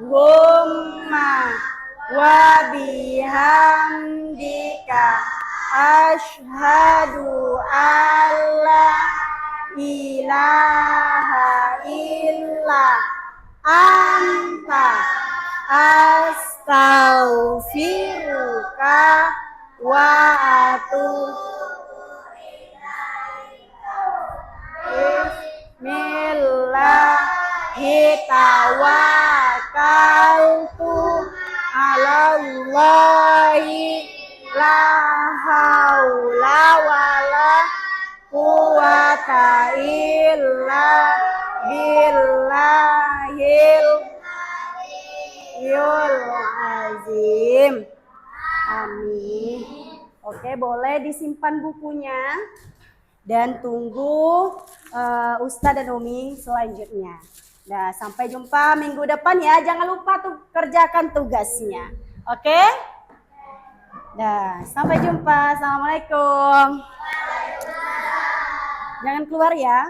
Allahumma wa bihamdika asyhadu alla ilaha illa anta astaghfiruka wa atubu Bismillahirrahmanirrahim. Alallahi la haula wala quwata illa billahil azim. Amin. Oke, boleh disimpan bukunya dan tunggu Ustadz dan Umi selanjutnya. Nah, sampai jumpa minggu depan ya. Jangan lupa tuh kerjakan tugasnya. Oke? Nah, sampai jumpa. Assalamualaikum. Jangan keluar ya.